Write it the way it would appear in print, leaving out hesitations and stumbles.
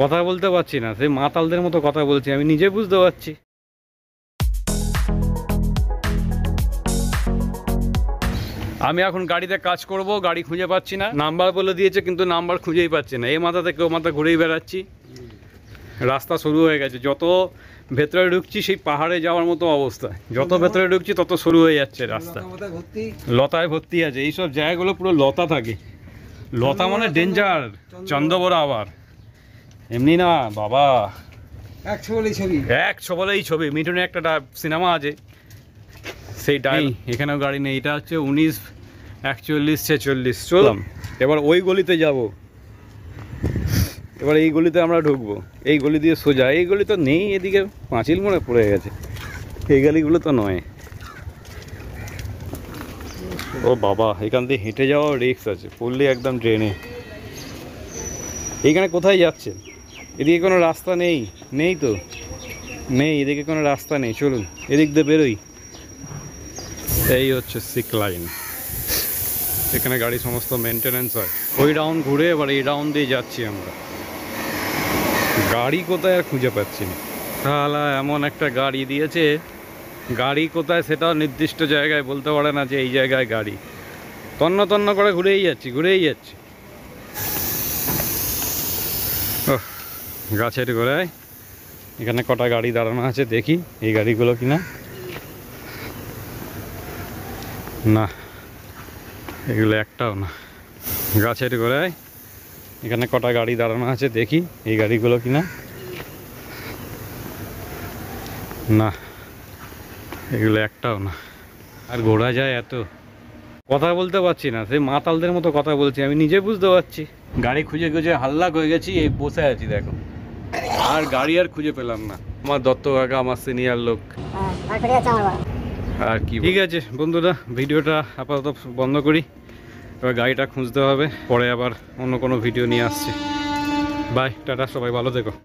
কথা বলতে পারছি না, সেই মাতালদের মতো কথা বলছি, আমি নিজে বুঝতে পারছি। আমি এখন গাড়িতে কাজ করব, গাড়ি খুঁজে পাচ্ছি না। নাম্বার বলে দিয়েছে কিন্তু নাম্বার খুঁজেই পাচ্ছি না। এই মাথা থেকে ও মাথা ঘুরেই বেড়াচ্ছি। রাস্তা শুরু হয়ে গেছে, যত ভেতরে ঢুকছি সেই পাহাড়ে যাওয়ার মতো অবস্থা। যত ভেতরে ঢুকছি তত শুরু হয়ে যাচ্ছে রাস্তা, লতায় ভর্তি আছে। এইসব জায়গাগুলো পুরো লতা থাকে। লতা মানে ডেঞ্জার। চন্দ্রবড়া আবার এমনি না বাবা, এক ছবলেই ছবি। মিঠুনে একটা সিনেমা আছে, সেইটাই। এখানেও গাড়ি নেই। এটা হচ্ছে 194146। চললাম এবার ওই গলিতে যাব। এবার এই গলিতে আমরা ঢুকবো, এই গলি দিয়ে সোজা। এই গলি তো নেই, এদিকে পাঁচিল মোড়ে পড়ে গেছে। এই গলিগুলো তো নয়। ও বাবা, এখান দিয়ে হেঁটে যাওয়া রিস্ক আছে, পড়লে একদম ট্রেনে। এইখানে কোথায় যাচ্ছেন? এদিকে কোনো রাস্তা নেই। নেই তো, নেই, এদিকে কোনো রাস্তা নেই। চলুন এদিক দিয়ে বেরোই। এই হচ্ছে সিক লাইন, এখানে গাড়ি সমস্ত মেনটেনেন্স হয়। ওই রাউন্ড ঘুরে এবার এই রাউন্ড দিয়ে যাচ্ছি আমরা। গাড়ি কোথায় আর খুঁজে পাচ্ছি না। তাহলে এমন একটা গাড়ি দিয়েছে, গাড়ি কোথায় সেটাও নির্দিষ্ট জায়গায় বলতে পারে না যে এই জায়গায় গাড়ি। তন্ন তন্ন করে ঘুরেই যাচ্ছি। গাছের গোড়ায় এখানে কটা গাড়ি দাঁড়ানো আছে, দেখি এই গাড়িগুলো কিনা। না, এগুলো একটাও না। গাছের গোড়ায় এখানে কটা গাড়ি দাঁড়ানো আছে, দেখি এই গাড়িগুলো কিনা। না, এগুলো একটাও না। আর ঘোরা যায় এত, কথা বলতে পারছি না, সেই মাতালদের মতো কথা বলছি, আমি নিজে বুঝতে পারছি। গাড়ি খুঁজে খুঁজে হাল্লাক হয়ে গেছি, এই বসে আছি দেখো। আর গাড়ি আর খুঁজে পেলাম না। আমার দত্ত কাকা, আমার সিনিয়র লোক। আর কি, ঠিক আছে বন্ধুরা, ভিডিওটা আপাতত বন্ধ করি। এবার গাড়িটা খুঁজতে হবে, পরে আবার অন্য কোনো ভিডিও নিয়ে আসছি। বাই, টাটা, সবাই ভালো থেকো।